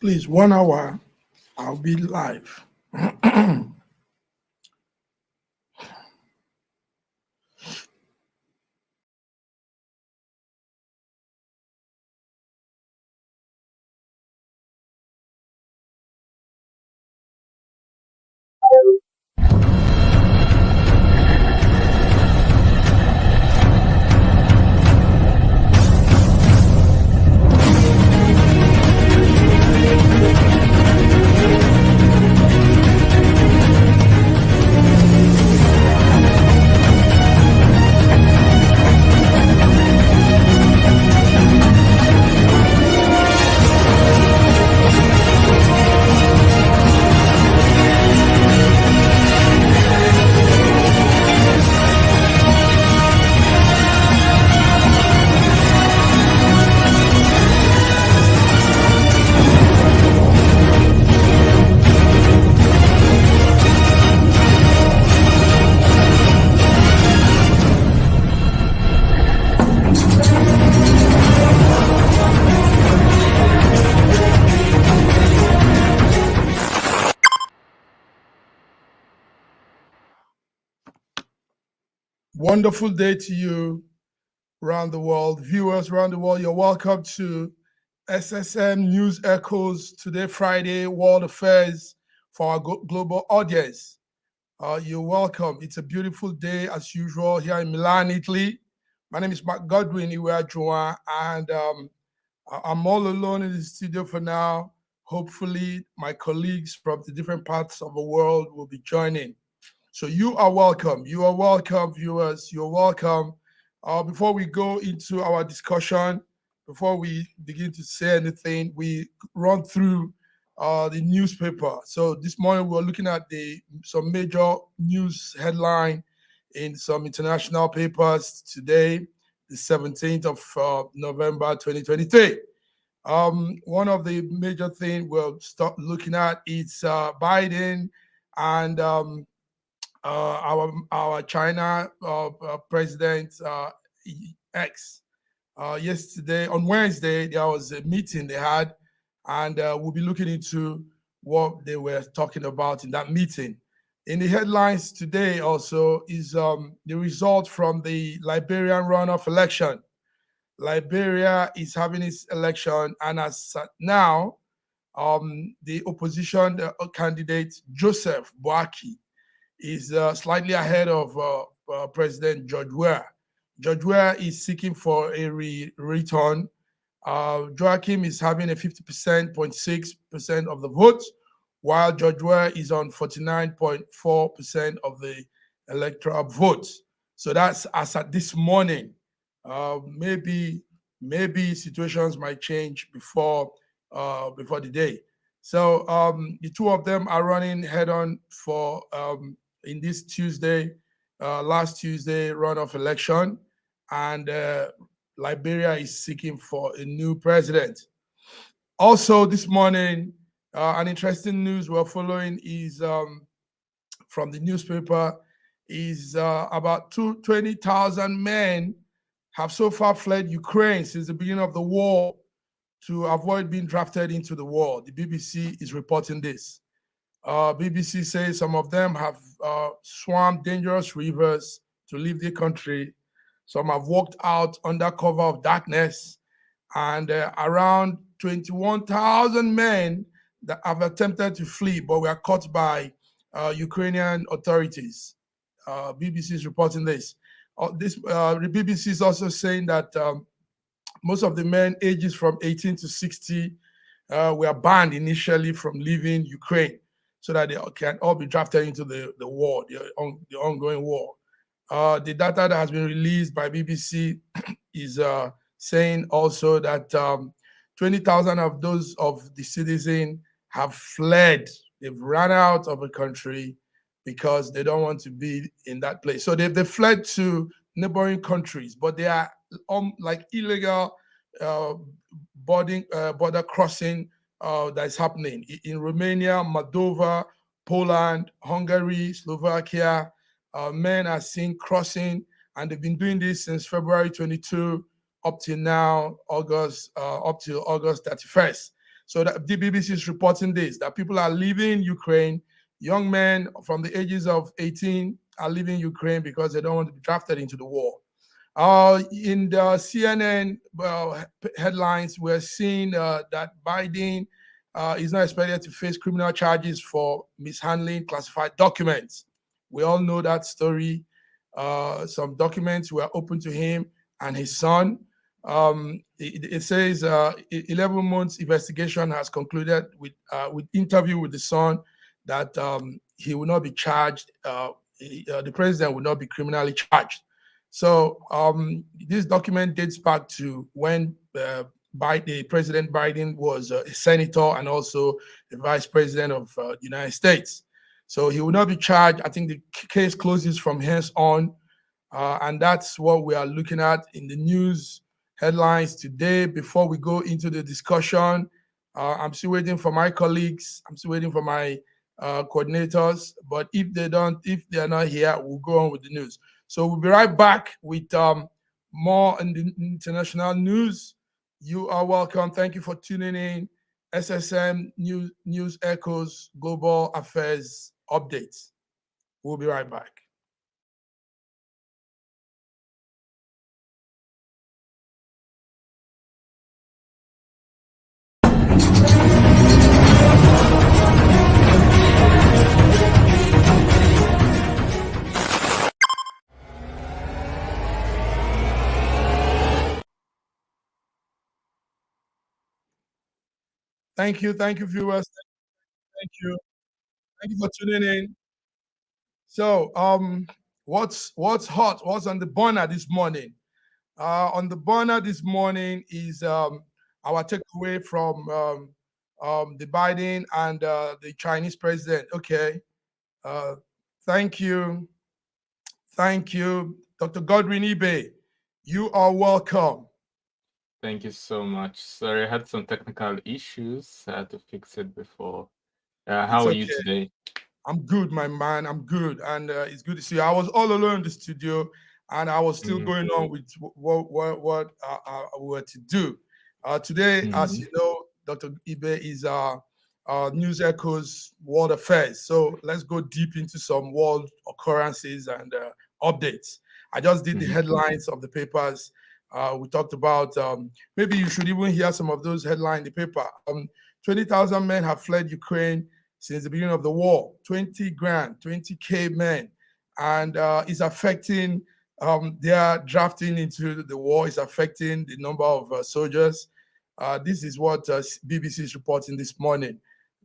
Please, 1 hour, I'll be live. Wonderful day to you around the world. Viewers around the world, you're welcome to SSM News Echoes today, Friday, World Affairs for our global audience. You're welcome. It's a beautiful day as usual here in Milan, Italy. My name is Mark Godwin Iweajuwa, and I'm all alone in the studio for now. Hopefully, my colleagues from the different parts of the world will be joining. So you are welcome. You are welcome, viewers. You're welcome. Before we go into our discussion, before we begin to say anything, we run through the newspaper. So this morning we were looking at some major news headline in some international papers today, the 17th of November 2023. One of the major things we'll start looking at is Biden and our China president X. Yesterday, on Wednesday, there was a meeting they had, and we'll be looking into what they were talking about in that meeting. In the headlines today also is the result from the Liberian runoff election. Liberia is having its election, and as now, the opposition candidate Joseph Boaki is slightly ahead of President George Weah. George Weah is seeking for a return. Joachim is having a 50.6% of the votes, while George Weah is on 49.4% of the electoral votes. So that's as at this morning. Maybe situations might change before the day. So the two of them are running head-on for in this last Tuesday runoff election, and Liberia is seeking for a new president. Also this morning, an interesting news we're following is from the newspaper is about 20,000 men have so far fled Ukraine since the beginning of the war to avoid being drafted into the war. The BBC is reporting this. BBC says some of them have swam dangerous rivers to leave the country. Some have walked out under cover of darkness, and around 21,000 men that have attempted to flee but were caught by Ukrainian authorities. BBC is reporting this. The BBC is also saying that most of the men ages from 18 to 60 were banned initially from leaving Ukraine, so that they can all be drafted into the war, the ongoing war. The data that has been released by BBC is saying also that 20,000 of those of the citizens have fled. They've run out of the country because they don't want to be in that place. So they fled to neighboring countries, but they are like illegal border crossing that is happening in Romania, Moldova, Poland, Hungary, Slovakia. Men are seen crossing, and they've been doing this since February 22 up till now, up till August 31st. So the BBC is reporting this, that people are leaving Ukraine. Young men from the ages of 18 are leaving Ukraine because they don't want to be drafted into the war. In the CNN headlines, we're seeing that Biden is not expected to face criminal charges for mishandling classified documents. We all know that story. Some documents were open to him and his son. It says 11 months investigation has concluded with interview with the son that he will not be charged. The president will not be criminally charged. So this document dates back to when President Biden was a senator and also the vice president of the United States. So he will not be charged. I think the case closes from hence on. And that's what we are looking at in the news headlines today. Before we go into the discussion, I'm still waiting for my colleagues. I'm still waiting for my coordinators. But if they're not here, we'll go on with the news. So we'll be right back with more in the international news. You are welcome. Thank you for tuning in. SSM News Echoes Global Affairs Updates. We'll be right back. Thank you, viewers. Thank you for tuning in. So, what's hot? What's on the burner this morning? On the burner this morning is our takeaway from the Biden and the Chinese president. Okay, thank you, Dr. Godwin Ibe. You are welcome. Thank you so much. Sorry, I had some technical issues. I had to fix it before. How are you today? I'm good, my man. I'm good, and it's good to see you. I was all alone in the studio, and I was still going on with what we were to do. Today, as you know, Dr. Ibe is News Echoes World Affairs. So let's go deep into some world occurrences and updates. I just did the headlines of the papers. We talked about maybe you should even hear some of those headlines in the paper. 20,000 men have fled Ukraine since the beginning of the war. 20 grand, 20K men, and it's affecting their drafting into the war. Is affecting the number of soldiers. This is what BBC is reporting this morning.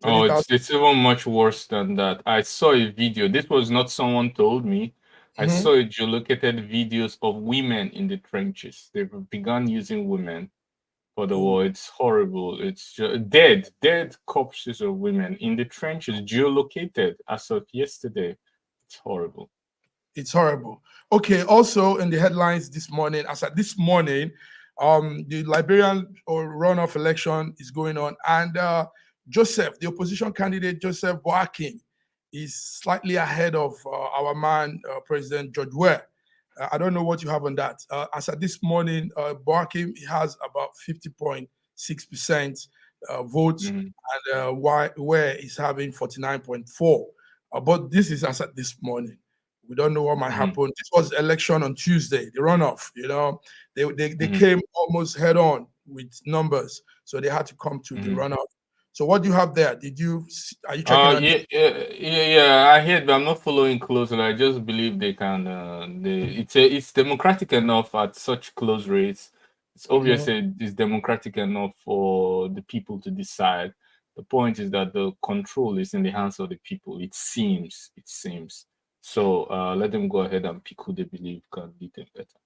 Oh, it's even much worse than that. I saw a video. This was not someone told me. I saw a geolocated videos of women in the trenches. They've begun using women for the war. It's horrible. It's just dead corpses of women in the trenches, geolocated as of yesterday. It's horrible. It's horrible. Okay. Also, in the headlines this morning, as at this morning, the Liberian runoff election is going on, and Joseph, the opposition candidate Joseph Boakim, is slightly ahead of our man, President George Weah. I don't know what you have on that. As at this morning, Boakim has about 50.6% votes, and Weah is having 49.4%. But this is as at this morning. We don't know what might happen. This was election on Tuesday, the runoff. You know, they came almost head on with numbers, so they had to come to the runoff. So what do you have there? Are you checking on yeah, I heard, but I'm not following closely. I just believe they can. It's democratic enough at such close rates. It's obviously it's democratic enough for the people to decide. The point is that the control is in the hands of the people. It seems. So let them go ahead and pick who they believe can lead them better.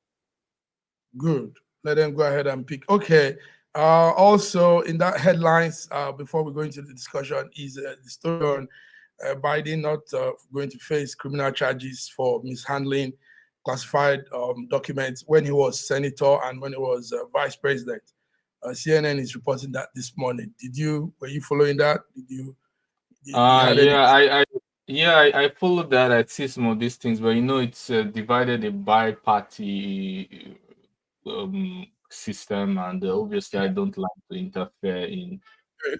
Good. Let them go ahead and pick. Okay. Also, in that headlines, before we go into the discussion, is the story on Biden not going to face criminal charges for mishandling classified documents when he was senator and when he was vice president. CNN is reporting that this morning. Were you following that? I followed that. I see some of these things, but it's divided by party system, and obviously I don't like to interfere in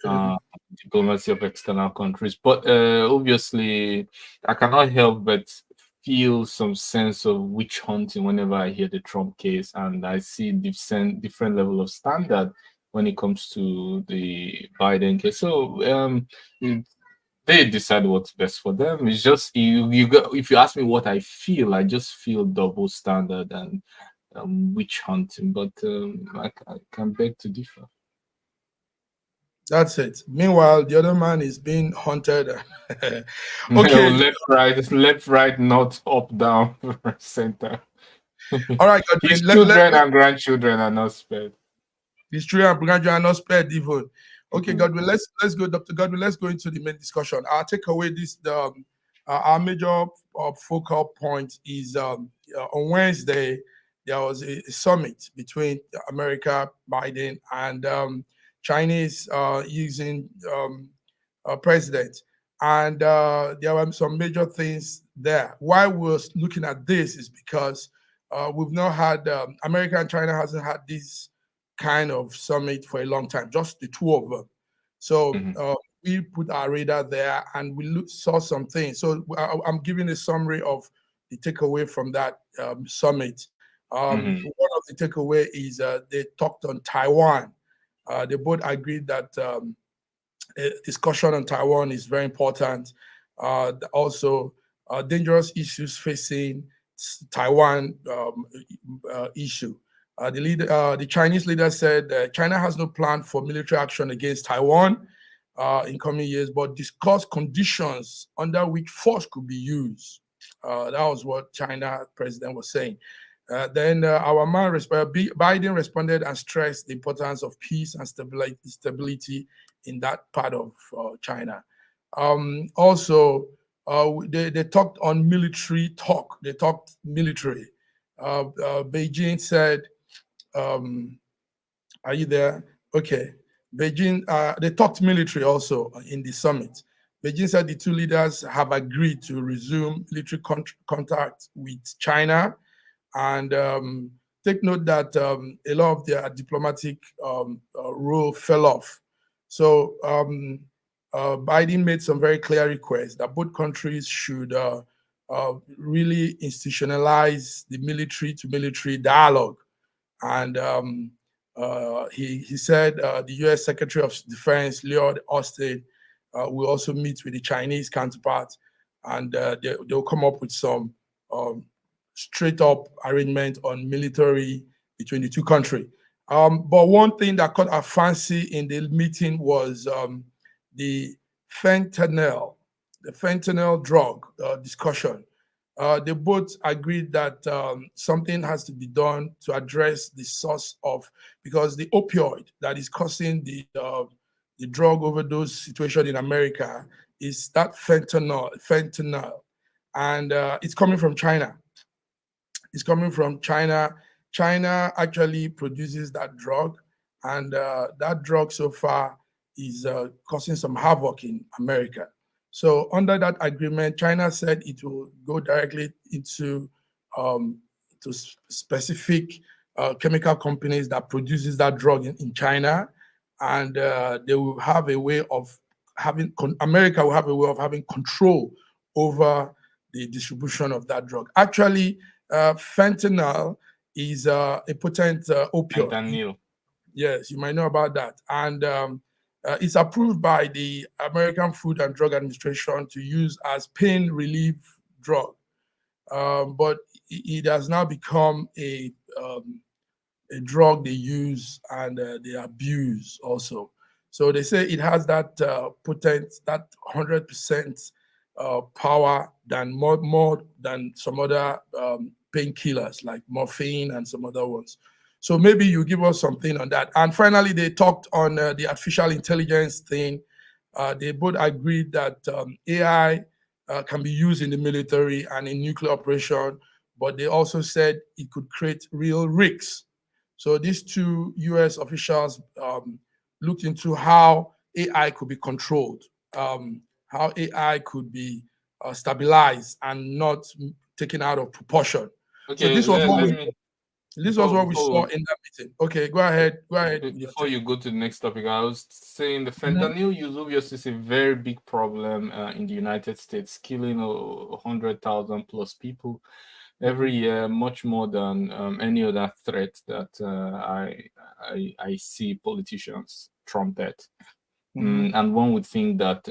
uh, diplomacy of external countries. But obviously, I cannot help but feel some sense of witch hunting whenever I hear the Trump case, and I see different level of standard when it comes to the Biden case. So they decide what's best for them. It's just you go, if you ask me what I feel, I just feel double standard and witch hunting. But I can beg to differ. That's it. Meanwhile, the other man is being hunted. Okay. Left, right, north, up, down, center. All right, His Godwin. children and grandchildren are not spared. History and Brigadier are not spared even. Okay, Mhm. Godwin, let's go, Dr. Godwin, let's go into the main discussion. I'll take away this our major focal point is on Wednesday there was a summit between America, Biden, and Chinese using president. And there were some major things there. Why we're looking at this is because we've not had America and China hasn't had this kind of summit for a long time, just the two of them. So Mhm. we put our radar there and we saw some things. So I'm giving a summary of the takeaway from that summit. Mhm. One of the takeaway is they talked on Taiwan. They both agreed that a discussion on Taiwan is very important. Also, dangerous issues facing Taiwan issue. The Chinese leader said China has no plan for military action against Taiwan in coming years, but discuss conditions under which force could be used. That was what China president was saying. Then our man Biden responded and stressed the importance of peace and stability in that part of China. Also, they talked on military talk. They talked military. Beijing said, "Are you there?" Okay. Beijing. They talked military also in the summit. Beijing said the two leaders have agreed to resume military contact with China, and take note that a lot of their diplomatic role fell off. So Biden made some very clear requests that both countries should really institutionalize the military to military dialogue. And he said the U.S. Secretary of Defense, Lloyd Austin, will also meet with the Chinese counterpart, and they'll come up with some um, straight up arrangement on military between the two countries. But one thing that caught our fancy in the meeting was the fentanyl, the fentanyl drug discussion. They both agreed that something has to be done to address the source of, because the opioid that is causing the drug overdose situation in America is that fentanyl, and it's coming from China. It's coming from China. China actually produces that drug, and that drug so far is causing some havoc in America. So under that agreement, China said it will go directly into to specific chemical companies that produces that drug in China, and they will have a way of America will have a way of having control over the distribution of that drug. Actually, fentanyl is a potent opioid. Fentanyl. Yes, you might know about that. And it's approved by the American Food and Drug Administration to use as pain relief drug. But it has now become a drug they use and they abuse also. So they say it has that potent, that 100% power than more than some other painkillers like morphine and some other ones. So maybe you give us something on that. And finally, they talked on the artificial intelligence thing. They both agreed that AI can be used in the military and in nuclear operation, but they also said it could create real risks. So these two U.S. officials looked into how AI could be controlled, how AI could be stabilized and not taken out of proportion. So Okay, this was what let we. me This was before what we saw before in that meeting. Okay, go ahead. Go ahead with your Before take. you go to the next topic, I was saying the Mhm, fentanyl use obviously is a very big problem in the United States, killing 100,000 plus people every mhm, year, much more than any other threat that I see politicians trumpet. mhm, And one would think that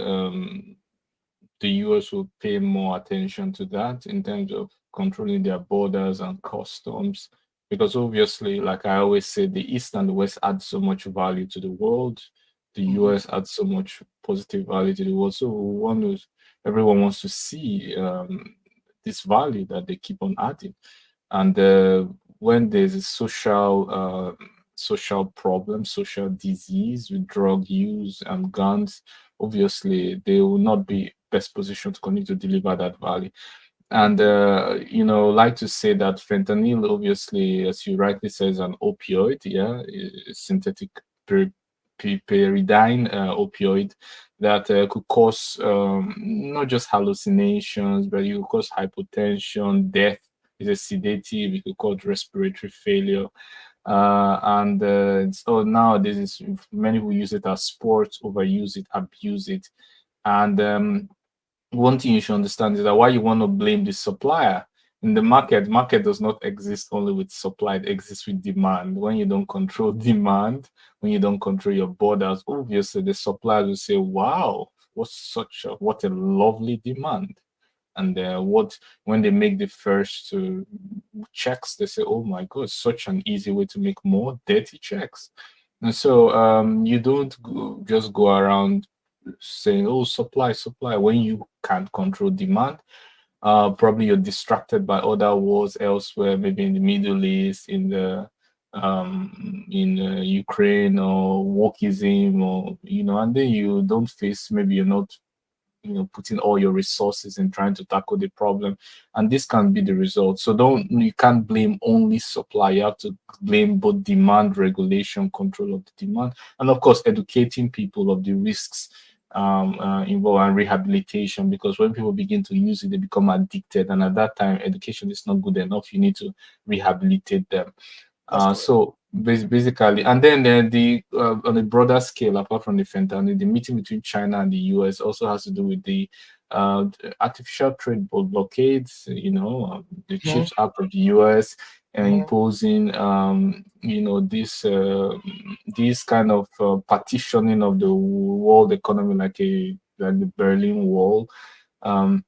the US will pay more attention to that in terms of controlling their borders and customs. Because obviously, like I always say, the East and the West add so much value to the world. The mhm. US adds so much positive value to the world. So everyone wants to see this value that they keep on adding. And when there's a social problem, social disease with drug use and guns, obviously they will not be best positioned to continue to deliver that value. And like to say that fentanyl, obviously, as you rightly say, is an opioid, yeah, synthetic pyridine opioid that could cause not just hallucinations, but it could cause hypotension, death. Is a sedative. It could cause respiratory failure. So nowadays, many will use it as sports, overuse it, abuse it. And one thing you should understand is that why you want to blame the supplier in the market does not exist only with supply, it exists with demand. When you don't control demand, when you don't control your borders, obviously the suppliers will say, wow, what a lovely demand. And what when they make the first checks, they say, oh my god, such an easy way to make more dirty checks. And so you don't just go around saying, oh, supply, when you can't control demand. Probably you're distracted by other wars elsewhere, maybe in the Middle East, in Ukraine or wokeism, or and then you don't face, maybe you're not putting all your resources in trying to tackle the problem, and this can be the result. So don't you can't blame only supply, you have to blame both demand regulation, control of the demand, and of course educating people of the risks involved, and rehabilitation, because when people begin to use it they become addicted, and at that time education is not good enough, you need to rehabilitate them. That's correct. So basically, and then the on a broader scale, apart from the fentanyl, the meeting between China and the US also has to do with the artificial trade blockades. The Mhm, Chips Act of the US mhm. imposing, this kind of partitioning of the world economy, like the Berlin Wall. Um,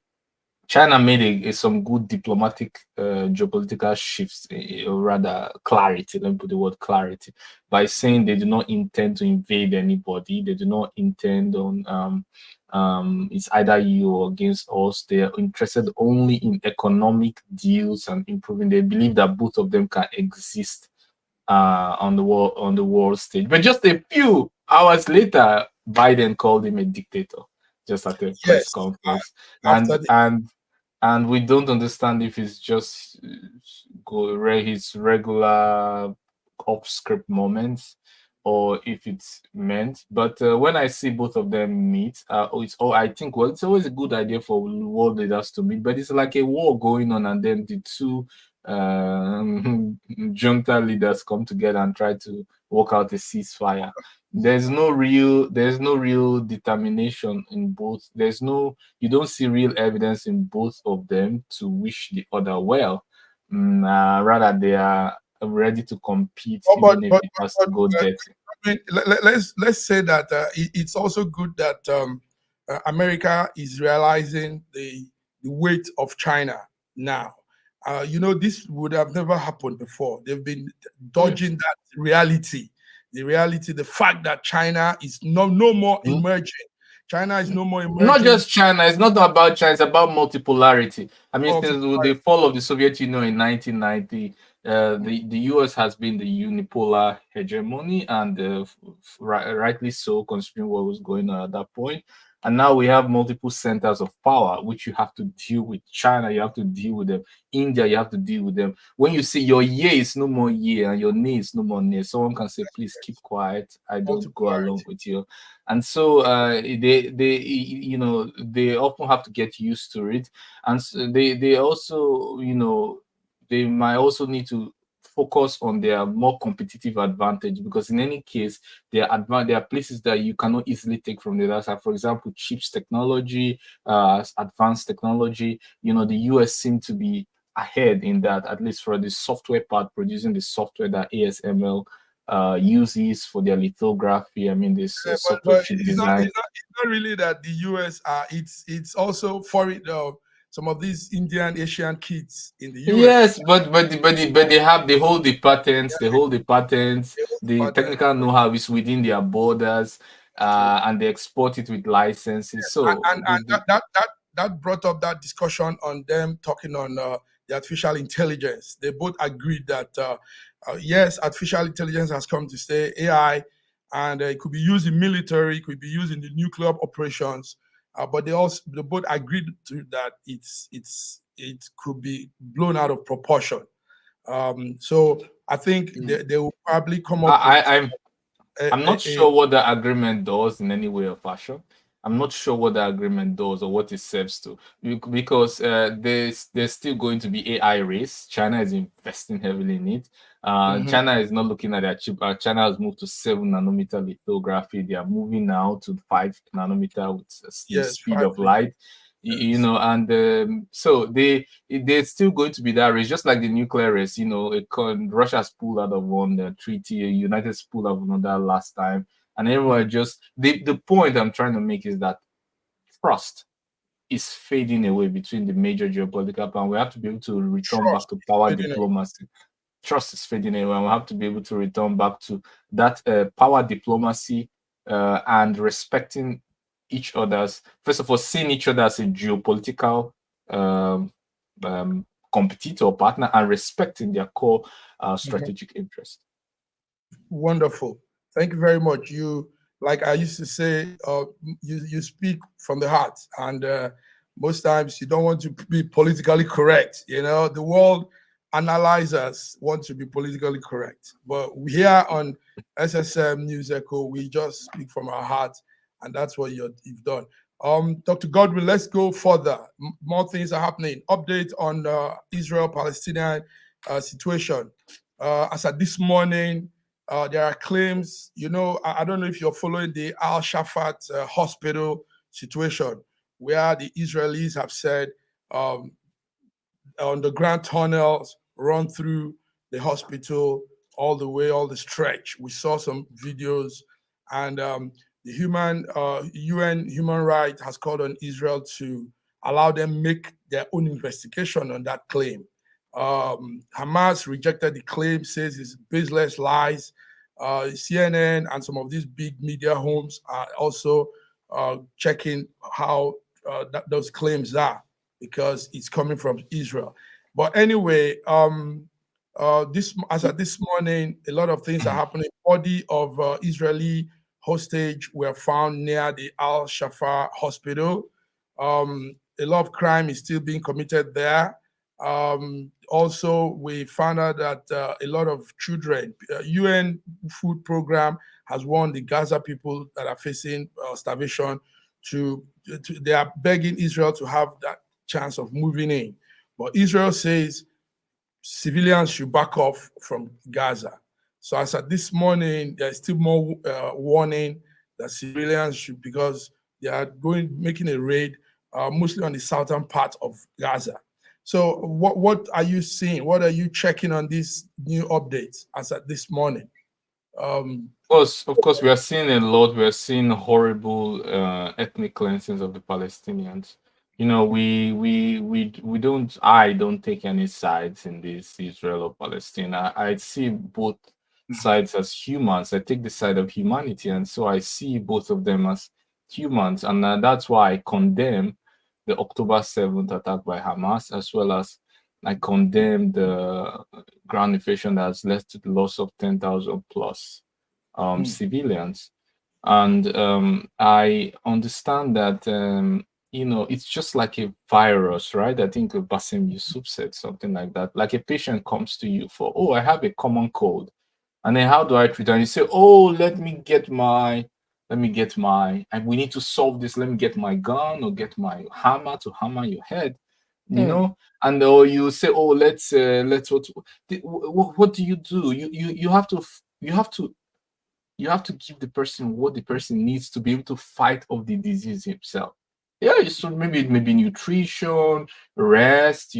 China made some good diplomatic, geopolitical shifts, or rather clarity. Let me put the word clarity by saying they do not intend to invade anybody. They do not intend on it's either you or against us. They are interested only in economic deals and improving. They believe that both of them can exist on the world stage. But just a few hours later, Biden called him a dictator just at a press Yes. conference, After and the and and we don't understand if it's just his regular off script moments, or if it's meant. But when I see both of them meet, I think, well, it's always a good idea for world leaders to meet, but it's like a war going on, and then the two junta leaders come together and try to work out a ceasefire. There's no real determination in both. You don't see real evidence in both of them to wish the other well. Rather, they are ready to compete, oh, even if it has to but go dirty. I mean, let's say that it's also good that America is realizing the weight of China now. This would have never happened before. They've been Yes. dodging that reality. The reality, the fact that China is no more Mm, emerging. China is no more Not emerging. just China. It's not about China. It's about multipolarity. I mean, Of since with the fall of the Soviet Union in 1990, the US has been the unipolar hegemony, and rightly so, considering what was going on at that point. And now we have multiple centers of power, which you have to deal with. China, you have to deal with them. India, you have to deal with them. When you say your year is no more year and your nay is no more nay, someone can say, please keep quiet. I don't go along multipolarity. with you. And so they often have to get used to it, and so they also they might also need to focus on their more competitive advantage, because in any case, there are places that you cannot easily take from the other side. For example, chips technology, advanced technology. The US seem to be ahead in that, at least for the software part, producing the software that ASML uses for their lithography. I mean, this software but chip it's not, design. it's not really that the US are. It's also foreign. Some of these Indian Asian kids in the US. Yes, but they hold the patents. They hold the patents. They hold The patent. technical know-how is within their borders, True. and they export it with licenses. So And that brought up that discussion on them talking on the artificial intelligence. They both agreed that yes, artificial intelligence has come to stay, AI, and it could be used in military, it could be used in the nuclear operations. But they both agreed to that it could be blown out of proportion. So I think Mm. they will probably come I, up with I I'm a, I'm not a, a sure what the agreement does in any way or fashion. I'm not sure what the agreement does or what it serves to, because there's still going to be AI race. China is investing heavily in it. Mhm. China is not looking at their chip. China has moved to 7 nanometer lithography. They are moving now to 5 nanometer with the Yes, speed five. of light. Yes. And so there's still going to be that race, just like the nuclear race. Russia's pulled out of one treaty, United States pulled out of another last time, and everyone just the point I'm trying to make is that trust is fading away between the major geopolitical power. We have to be able to return back Trust to is power fading away. diplomacy. Trust is fading away, and we have to be able to return back to that power diplomacy, and respecting each other's, first of all, seeing each other as a geopolitical um, competitor partner, and respecting their core Mhm. strategic interest. Wonderful. Thank you very much. You, like I used to say, you speak from the heart, and most times you don't want to be politically correct. The world analyzers want to be politically correct, but we here on SSM News Echo, we just speak from our heart, and that's what you've done. Dr. Godwin, let's go further. More things are happening. Update on Israel-Palestinian situation. As at this morning, there are claims, I don't know if you're following the Al Shafat hospital situation, where the Israelis have said um, underground tunnels run through the hospital all the way, all the stretch. We saw some videos, and the UN human rights has called on Israel to allow them make their own investigation on that claim. Hamas rejected the claim, says it's baseless lies. CNN and some of these big media homes are also checking how those claims are, because it's coming from Israel. But anyway, this as of this morning, a lot of things are happening. Body of Israeli hostage were found near the Al Shafa hospital. A lot of crime is still being committed there. Also, we found out that a lot of children, UN food program has warned the Gaza people that are facing starvation they are begging Israel to have that chance of moving in. But Israel says civilians should back off from Gaza. So as of this morning, there's still more warning that civilians should, because they are making a raid, mostly on the southern part of Gaza. So what are you seeing? What are you checking on these new updates as at this morning? Of course, we are seeing a lot. We are seeing horrible ethnic cleansings of the Palestinians. We don't. I don't take any sides in this Israel or Palestine. I see both sides as humans. I take the side of humanity, and so I see both of them as humans, and that's why I condemn the October 7th attack by Hamas, as well as I condemn the ground invasion that has led to the loss of 10,000 plus Mm. civilians. And I understand that, it's just like a virus, right? I think Basim Yusuf said something like that. Like a patient comes to you for, oh, I have a common cold. And then how do I treat it? And you say, oh, and we need to solve this. Let me get my gun or get my hammer to hammer your head. you know. And or you say, oh, let's what do? You have to you have to give the person what the person needs to be able to fight off the disease himself. Yeah, so maybe it may be nutrition, rest,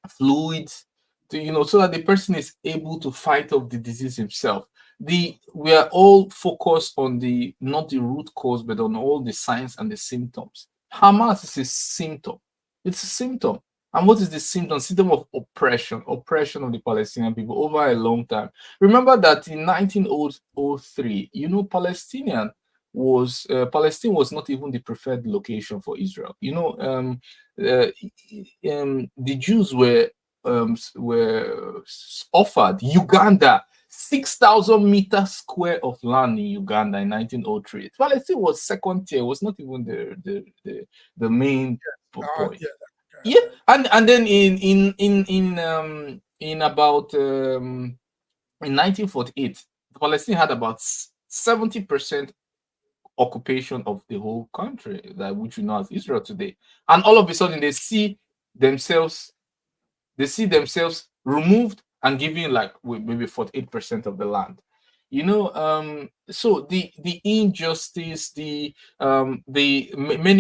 fluids, so that the person is able to fight off the disease himself. We are all focused on the not the root cause, but on all the signs and the symptoms. Hamas is a symptom. It's a symptom. And what is the symptom? Symptom of oppression of the Palestinian people over a long time. Remember that in 1903, Palestine was not even the preferred location for Israel. The Jews were offered Uganda, 6,000 meters square of land in Uganda in 1903. Palestine was second tier, was not even the main point. Yeah, and then in about in 1948, Palestine had about 70% occupation of the whole country, that which we know as Israel today. And all of a sudden they see themselves removed and given like maybe 48% of the land. So the injustice, many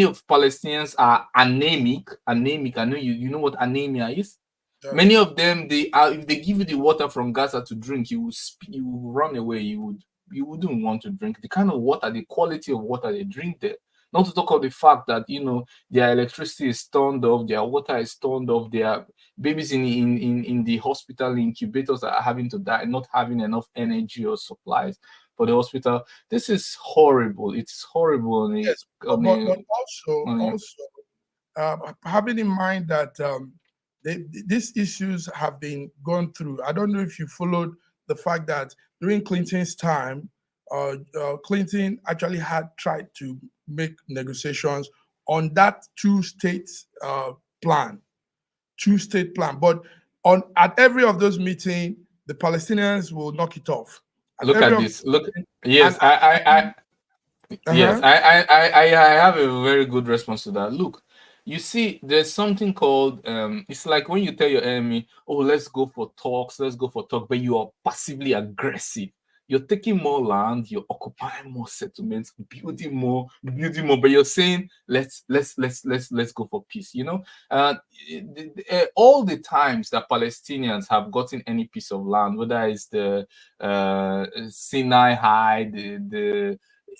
of Palestinians are anemic. I know you know what anemia is. Yeah. Many of them, if they give you the water from Gaza to drink, you will run away. You wouldn't want to drink the kind of water, the quality of water they drink there. Not to talk of the fact that their electricity is turned off, their water is turned off, their babies in the hospital incubators are having to die, not having enough energy or supplies for the hospital. This is horrible. It's horrible. Yes, but also having in mind that these issues have been gone through. I don't know if you followed the fact that during Clinton's time, Clinton actually had tried to make negotiations on that two-state plan. But at every of those meetings, the Palestinians will knock it off. Look at this. Look, yes, I have a very good response to that. Look, you see, there's something called it's like when you tell your enemy, oh, let's go for talks, but you are passively aggressive. You're taking more land, you're occupying more settlements, building more, but you're saying let's go for peace. All the times that Palestinians have gotten any piece of land, whether it's the Sinai High,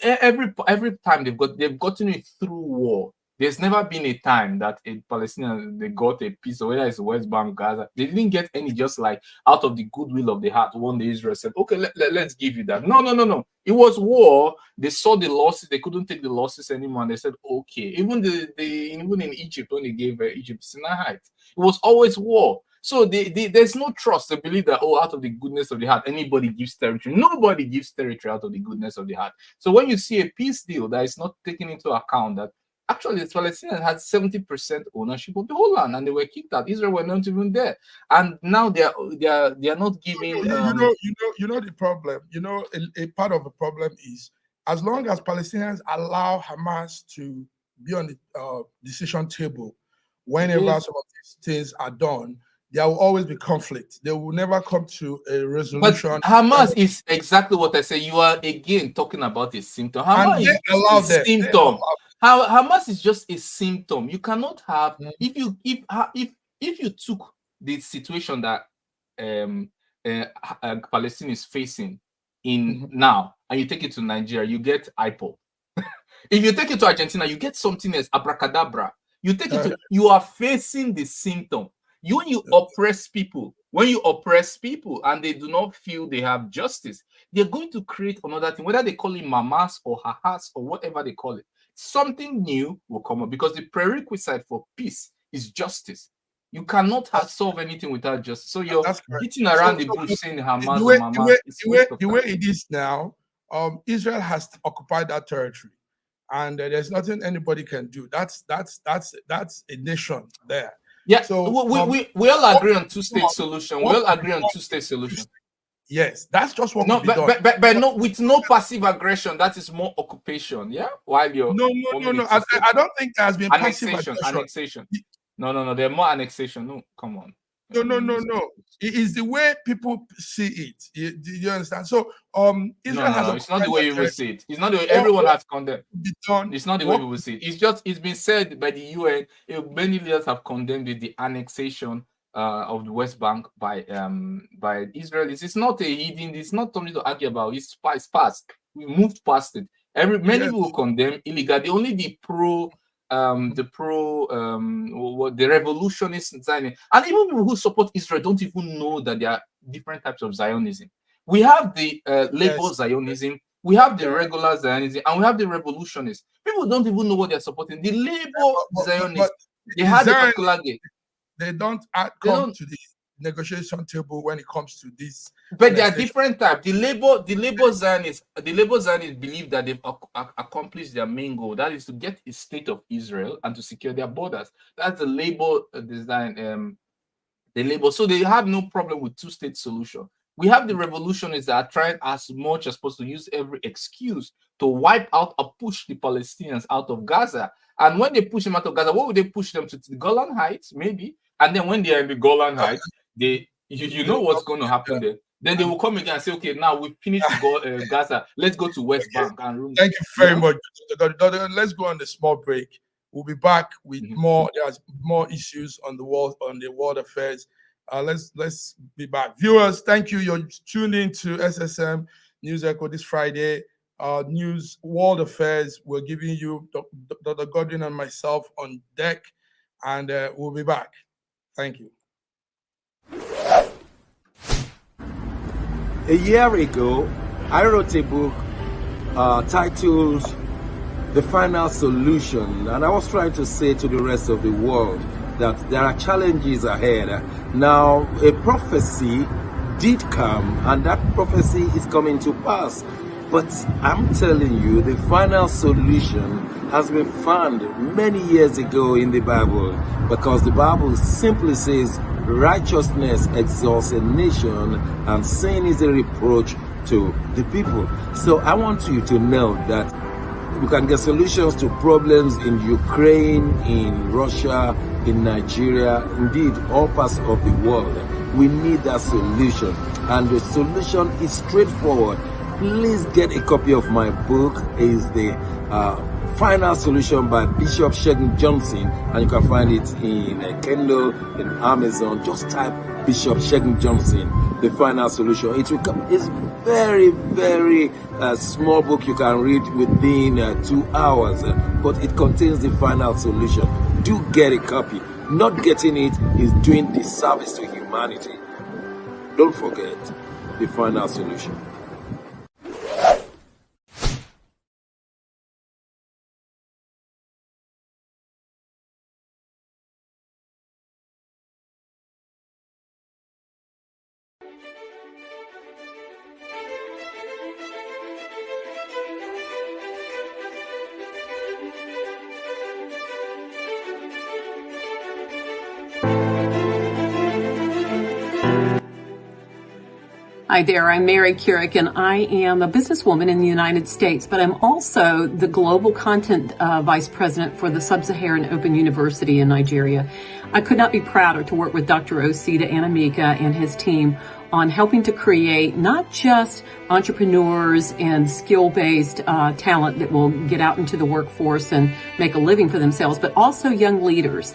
every time they've gotten it through war. There's never been a time that a Palestinian they got a piece of, whether it's West Bank, Gaza, they didn't get any, just like out of the goodwill of the heart. One day Israel said, okay, let's give you that. No. It was war. They saw the losses. They couldn't take the losses anymore. And they said, okay. Even in Egypt, when they gave Egypt Sinai Heights, it was always war. So there's no trust. They believe that, out of the goodness of the heart, anybody gives territory. Nobody gives territory out of the goodness of the heart. So when you see a peace deal that is not taking into account that actually the Palestinians had 70% ownership of the whole land, and they were kicked out. Israel were not even there, and now they are not giving. You know the problem. A part of the problem is, as long as Palestinians allow Hamas to be on the decision table, whenever some of these things are done, there will always be conflict. They will never come to a resolution. But Hamas is exactly what I say. You are again talking about a symptom. Hamas is a symptom. Hamas is just a symptom. You cannot have if you took the situation that Palestine is facing in now, and you take it to Nigeria, you get IPO. If you take it to Argentina, you get something else, abracadabra. You take it to, you are facing the symptom. When you oppress people and they do not feel they have justice, they're going to create another thing, whether they call it mamas or hahas or whatever they call it. Something new will come up, because the prerequisite for peace is justice. You cannot solve anything without justice. So you're beating around the bush saying Hamas or Hamas. The way it is now, Israel has occupied that territory, and there's nothing anybody can do. That's a nation there. Yeah, so we all agree on two-state solution. We all agree on two-state solution. Yes, that's just what No, could be done. but no, with no passive aggression, that is more occupation. Yeah, while you're No. I don't think there has been passive aggression. Annexation. No. They're more annexation. No, come on. No. It is the way people see it. Do you understand? So, Israel has. No. It's not the way people see it. It's not the way everyone has condemned. It's not the way people see it. It's been said by the UN. Many leaders have condemned the annexation of the West Bank by Israelis. It's not a hidden. It's not something to argue about. It's past. We moved past it. Many people condemn illegal. Only the revolutionists Zionism, and even people who support Israel don't even know that there are different types of Zionism. We have the labor Zionism, we have the regular Zionism, and we have the revolutionists. People don't even know what they're supporting. The labor Zionists, they had a particular game. They don't come to the negotiation table when it comes to this. But there are different types. The labor Zionists believe that they've accomplished their main goal. That is to get a state of Israel and to secure their borders. That's the labor design. The labor. So they have no problem with two-state solution. We have the revolutionists that are trying as much as possible to use every excuse to wipe out or push the Palestinians out of Gaza. And when they push them out of Gaza, what would they push them to the Golan Heights? Maybe. And then when they are in the Golan Heights, you know what's going to happen there. Then they will come again and say, okay, now we've finished Gaza. Let's go to West Bank and room. Thank you very much. Let's go on the small break. We'll be back with more. There's more issues on the world affairs. Let's be back. Viewers, thank you. You're tuned in to SSM News Echo this Friday. News World Affairs. We're giving you Dr. Godwin and myself on deck, and we'll be back. Thank you. A year ago, I wrote a book titled The Final Solution, and I was trying to say to the rest of the world that there are challenges ahead. Now, a prophecy did come, and that prophecy is coming to pass. But I'm telling you, the final solution has been found many years ago in the Bible, because the Bible simply says righteousness exalts a nation and sin is a reproach to the people. So I want you to know that we can get solutions to problems in Ukraine, in Russia, in Nigeria, indeed all parts of the world. We need that solution, and the solution is straightforward. Please get a copy of my book. It's the Final Solution by Bishop Shegun Johnson, and you can find it in Kindle, in Amazon. Just type Bishop Shegun Johnson, The Final Solution. It's very, very small book you can read within 2 hours, but it contains the final solution. Do get a copy. Not getting it is doing disservice to humanity. Don't forget The Final Solution. Hi there, I'm Mary Keurig, and I am a businesswoman in the United States, but I'm also the Global Content Vice President for the Sub-Saharan Open University in Nigeria. I could not be prouder to work with Dr. Osita Anamika and his team on helping to create not just entrepreneurs and skill-based talent that will get out into the workforce and make a living for themselves, but also young leaders.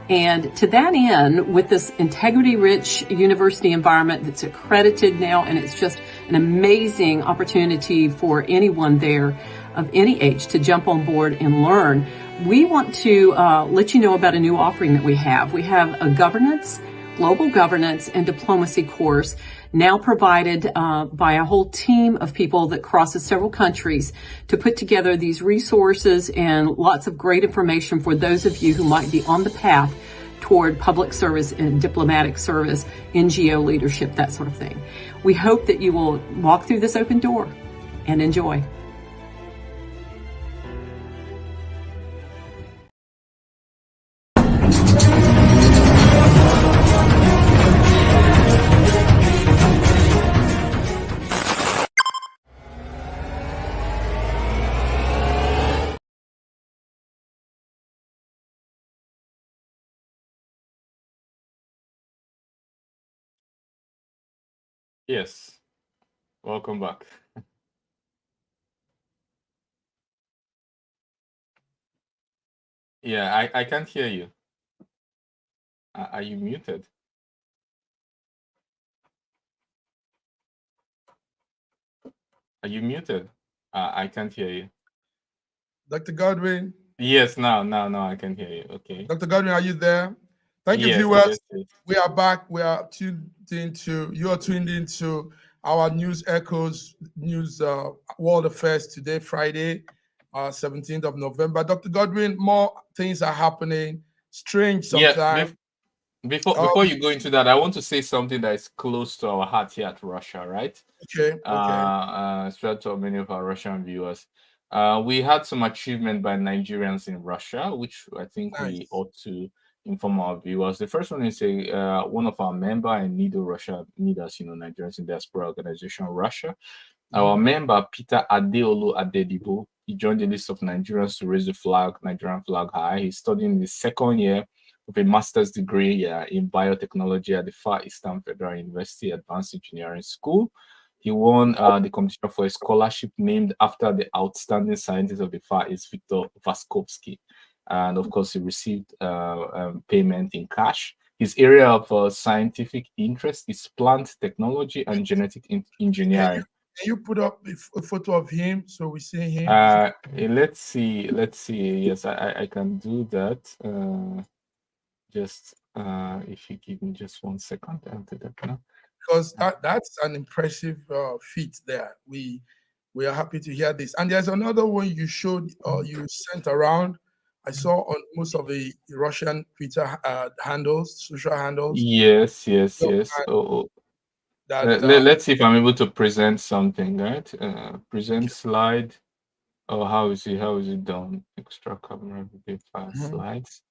And to that end, with this integrity-rich university environment that's accredited now, and it's just an amazing opportunity for anyone there of any age to jump on board and learn, we want to let you know about a new offering that we have. We have a global governance and diplomacy course now provided by a whole team of people that crosses several countries to put together these resources and lots of great information for those of you who might be on the path toward public service and diplomatic service, NGO leadership, that sort of thing. We hope that you will walk through this open door and enjoy. Yes. Welcome back. Yeah, I can't hear you. Are you muted? Are you muted? I can't hear you. Dr. Godwin. Yes, now I can hear you. Okay. Dr. Godwin, are you there? Thank you, Yes, viewers. yes, yes. We are back. We are you are tuned into our News Echoes News World Affairs today, Friday, 17th of November. Dr. Godwin, more things are happening. Strange Yeah, sometimes. before you go into that, I want to say something that is close to our heart here at Russia, right? Okay. Especially to many of our Russian viewers. We had some achievement by Nigerians in Russia, which I think we Nice. ought to inform our viewers. The first one is one of our member in NIDO Russia, NIDAS, Nigerians in Diaspora Organization Russia. Our member, Peter Adeolu Adedibo, he joined the list of Nigerians to raise the Nigerian flag high. He's studying the second year of a master's degree in biotechnology at the Far Eastern Federal University Advanced Engineering School. He won the competition for a scholarship named after the outstanding scientist of the Far East, Victor Vaskovsky. And of course, he received payment in cash. His area of scientific interest is plant technology and genetic engineering. Can you put up a photo of him so we see him? Let's see. Yes, I can do that. Just if you give me just 1 second, I'll do that now. Because that's an impressive feat there. We are happy to hear this. And there's another one you showed you sent around. I saw on most of the Russian Twitter handles, social handles. Yes. That Let's see if I'm able to present something, right? Present slide. Oh, how is it done? Extra camera video file slides.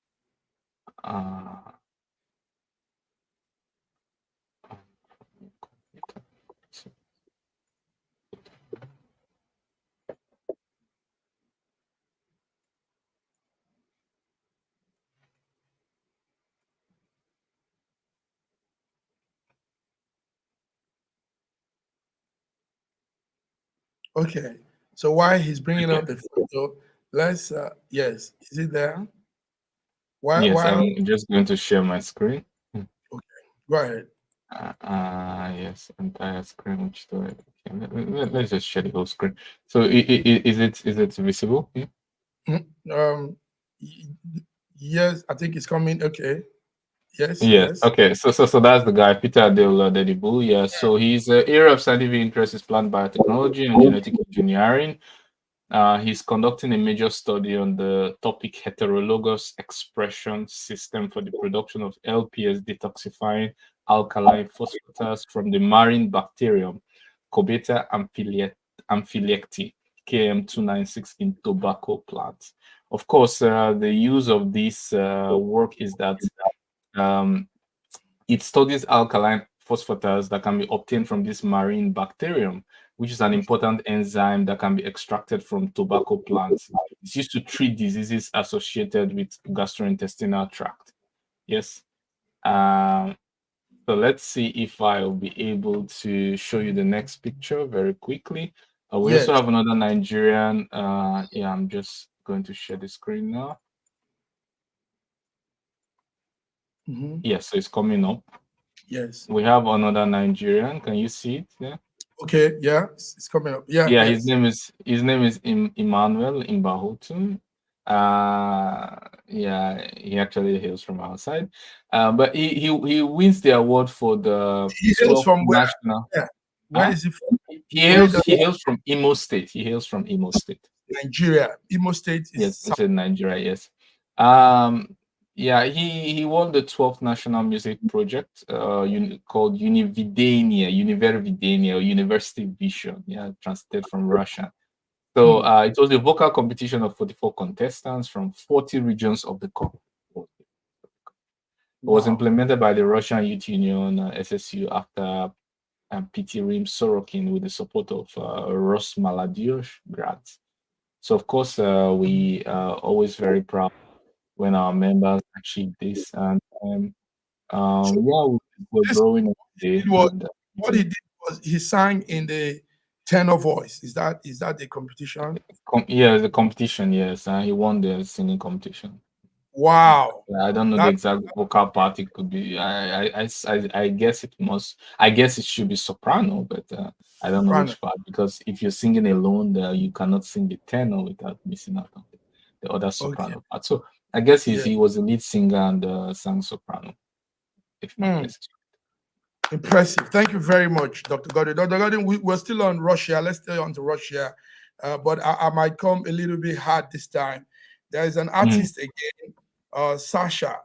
okay. So while he's bringing up the photo, let's yes, is it there? Yes, While I'm just going to share my screen. okay, go ahead. Yes, entire screen. Which do I? Okay, let's just share the whole screen. So, is it visible? Yeah. Yes, I think it's coming. Okay. Yes, Yes. yes. Okay. So that's the guy, Peter Adedibu. Yeah. So his area of scientific interest is plant biotechnology and genetic engineering. He's conducting a major study on the topic heterologous expression system for the production of LPS detoxifying alkaline phosphatase from the marine bacterium Cobeta amphilecti KM296 in tobacco plants. Of course, the use of this work is that it studies alkaline phosphatase that can be obtained from this marine bacterium, which is an important enzyme that can be extracted from tobacco plants. It's used to treat diseases associated with gastrointestinal tract. Yes. So let's see if I'll be able to show you the next picture very quickly. We Yes. also have another Nigerian. Yeah, I'm just going to share the screen now. Yes, so it's coming up. Yes. We have another Nigerian. Can you see it? Yeah. Okay. Yeah, it's coming up. Yeah. Yeah, Yes. his name is Emmanuel Imbahutu. Yeah, he actually hails from outside. But he wins the award for the He hails 12th from where? national. Yeah. Where is he from? He hails from Imo State. He hails from Imo State. Nigeria. Imo State is Yes, it's in Nigeria. Yes. Yeah, he won the 12th National Music Project called Unividenia, Univervidenia, or University Vision. Yeah, translated from Russian. So it was a vocal competition of 44 contestants from 40 regions of the country. It was implemented by the Russian Youth Union, SSU, after PT Rim Sorokin with the support of Rosmaladyos Grad. So, of course, we are always very proud when our members achieve this. And yeah, we're growing every day. what he did he sang in the tenor voice. Is that the competition? Yeah, the competition. Yes, he won the singing competition. Wow. Yeah, I don't know the exact vocal part. It could be. I guess it must. I guess it should be soprano, but I don't know which part, because if you're singing alone, you cannot sing the tenor without missing out on the other soprano part. So I guess he was the lead singer and sang soprano. If my guess is right. Impressive. Thank you very much, Dr. Gordon. Dr. Gordon, we're still on Russia. Let's stay on to Russia, but I might come a little bit hard this time. There is an artist again. Sasha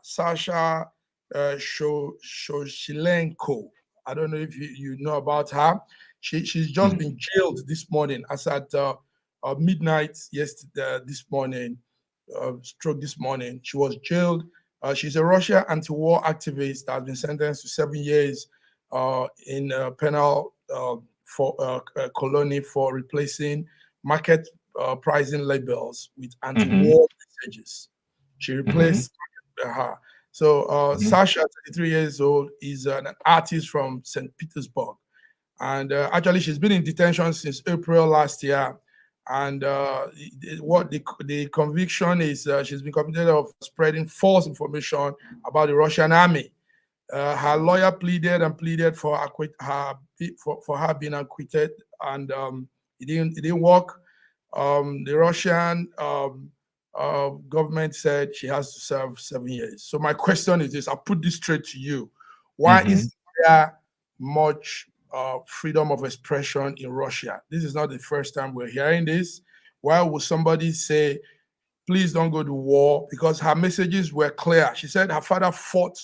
Skochilenko. I don't know if you know about her. She's just been jailed this morning, as at midnight yesterday, this morning, stroke this morning. She was jailed. She's a Russia anti-war activist that has been sentenced to 7 years in penal colony for replacing market pricing labels with anti-war messages. She replaced her. So Sasha, 33 years old, is an artist from St. Petersburg. And actually, she's been in detention since April last year. And what the conviction is, she's been convicted of spreading false information about the Russian army. Her lawyer pleaded for her being acquitted, and it didn't work. The Russian government said she has to serve 7 years. So my question is this: I'll put this straight to you. Why is there much freedom of expression in Russia? This is not the first time we're hearing this. Why would somebody say, please don't go to war? Because her messages were clear. She said her father fought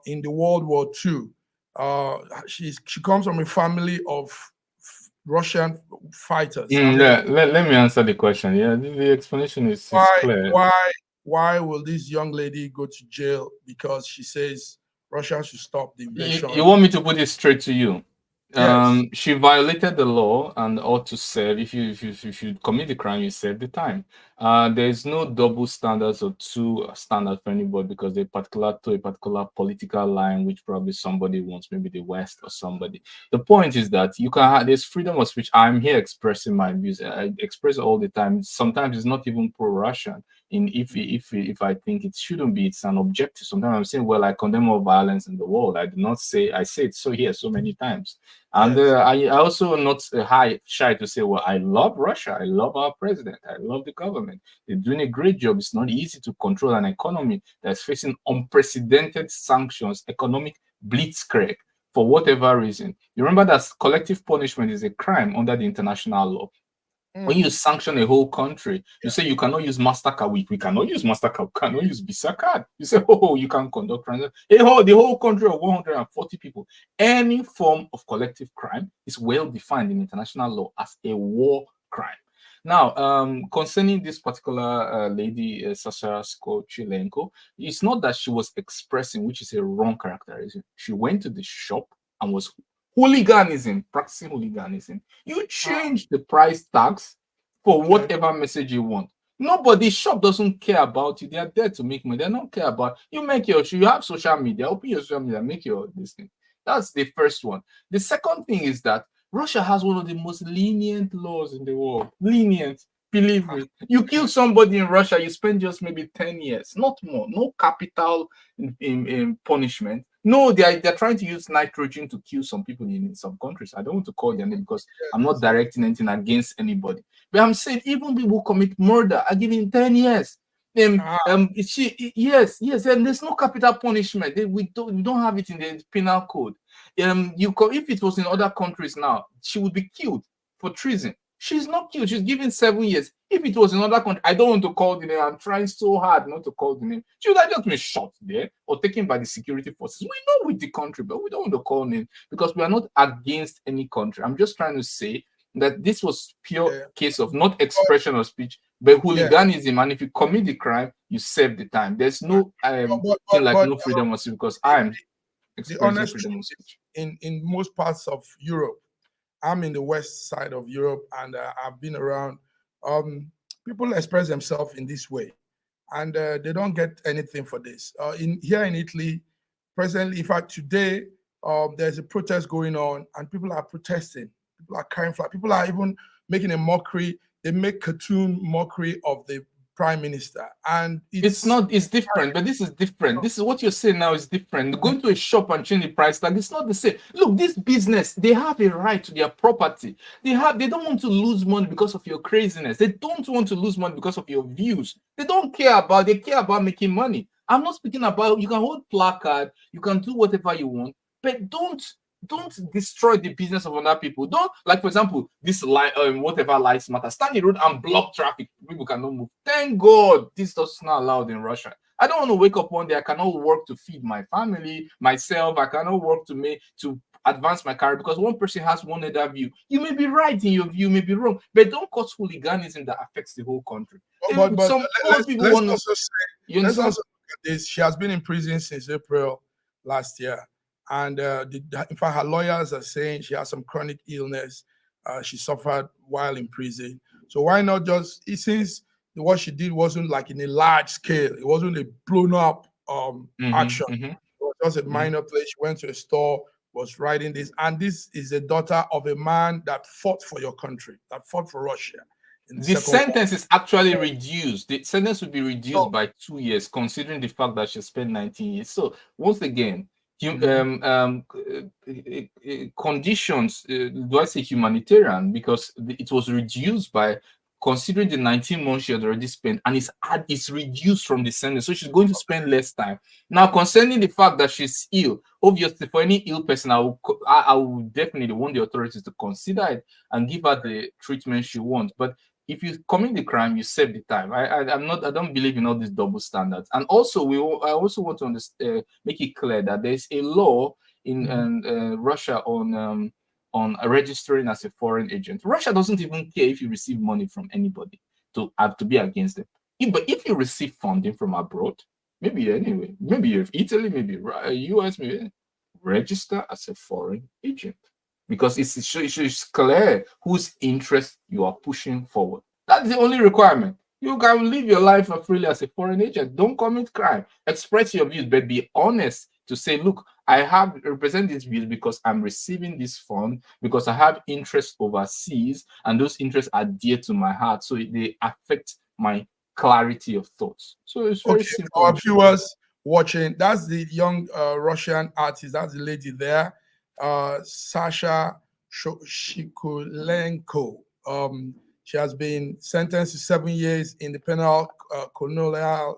in the World War II. She comes from a family of Russian fighters. Let me answer the question. Yeah, the explanation is clear. Why will this young lady go to jail because she says Russia should stop the invasion? You want me to put it straight to you? Yes. She violated the law and ought to serve. If you commit the crime, you serve the time. There is no double standards or two standards for anybody, because they're particular to a particular political line, which probably somebody wants, maybe the West or somebody. The point is that you can have there's freedom of speech. I'm here expressing my views. I express it all the time. Sometimes it's not even pro-Russian. If I think it shouldn't be, it's an objective. Sometimes I'm saying, well, I condemn all violence in the world. I do not say, I say it so here so many times. And I also not shy to say, well, I love Russia. I love our president. I love the government. They're doing a great job. It's not easy to control an economy that's facing unprecedented sanctions, economic blitzkrieg, for whatever reason. You remember that collective punishment is a crime under the international law. When you sanction a whole country, you say you cannot use MasterCard. We cannot use MasterCard. We cannot use Visa card. You say, oh, you can conduct transactions. The whole country of 140 people. Any form of collective crime is well defined in international law as a war crime. Now, concerning this particular lady, Sasha Skochilenko, it's not that she was expressing, which is a wrong characterization. She went to the shop and was practicing hooliganism. You change the price tags for whatever message you want. Nobody shop doesn't care about you. They are there to make money. They don't care about you. You have social media. Open your social media. Make your this thing. That's the first one. The second thing is that Russia has one of the most lenient laws in the world. Lenient. Believe me, you kill somebody in Russia, you spend just maybe 10 years, not more. No capital in punishment. No, they're trying to use nitrogen to kill some people in some countries. I don't want to call their name because I'm not directing anything against anybody. But I'm saying even people who commit murder are given 10 years. Yes, and there's no capital punishment. We don't have it in the penal code. If it was in other countries now, she would be killed for treason. She's not killed. She's given 7 years. If it was in another country, I don't want to call the name. I'm trying so hard not to call the name. She would have just been shot there or taken by the security forces. We know with the country, but we don't want to call name because we are not against any country. I'm just trying to say that this was pure case of not expression of speech, but hooliganism. And if you commit the crime, you serve the time. There's no thing like no freedom of speech because I'm expressing freedom of speech. In most parts of Europe, I'm in the west side of Europe, and I've been around. People express themselves in this way, and they don't get anything for this. Here in Italy, presently, in fact, today, there's a protest going on, and people are protesting. People are carrying flag. People are even making a mockery. They make cartoon mockery of the prime minister, and it's not. It's different, but this is different. This is what you're saying now is different. Going to a shop and change the price tag, it's not the same. Look, this business, they have a right to their property. They don't want to lose money because of your craziness. They don't want to lose money because of your views. They care about making money. I'm not speaking about, you can hold placard, you can do whatever you want, but don't destroy the business of other people. Don't, like, for example, this whatever lives matter, stand in the road and block traffic. People cannot move. Thank God this is not allowed in Russia. I don't want to wake up one day, I cannot work to feed my family, myself. I cannot work to advance my career because one person has one other view. You may be right in your view, you may be wrong, but don't cause hooliganism that affects the whole country. But let's also look at this. She has been in prison since April last year. And in fact, her lawyers are saying she has some chronic illness she suffered while in prison. So why not since what she did wasn't like in a large scale, it wasn't a blown up action. It was just a minor place. She went to a store, was writing this. And this is a daughter of a man that fought for your country, that fought for Russia. The sentence is actually reduced. The sentence will be reduced by 2 years, considering the fact that she spent 19 years. So once again, conditions, do I say humanitarian? Because it was reduced by considering the 19 months she had already spent, and it's reduced from the sentence, so she's going to spend less time. Now, concerning the fact that she's ill, obviously for any ill person, I will definitely want the authorities to consider it and give her the treatment she wants. But if you commit the crime, you save the time. I don't believe in all these double standards. And also, I also want to make it clear that there's a law in Russia on registering as a foreign agent. Russia doesn't even care if you receive money from anybody to be against them. But if you receive funding from abroad, maybe you're Italy, maybe US, maybe register as a foreign agent. Because it's clear whose interest you are pushing forward. That's the only requirement. You can live your life freely as a foreign agent. Don't commit crime. Express your views, but be honest to say, look, I represent these views because I'm receiving this fund, because I have interests overseas, and those interests are dear to my heart, so they affect my clarity of thoughts. So it's very simple. Our viewers watching, that's the young Russian artist, that's the lady there. Sasha Skochilenko. She has been sentenced to 7 years in the penal colonial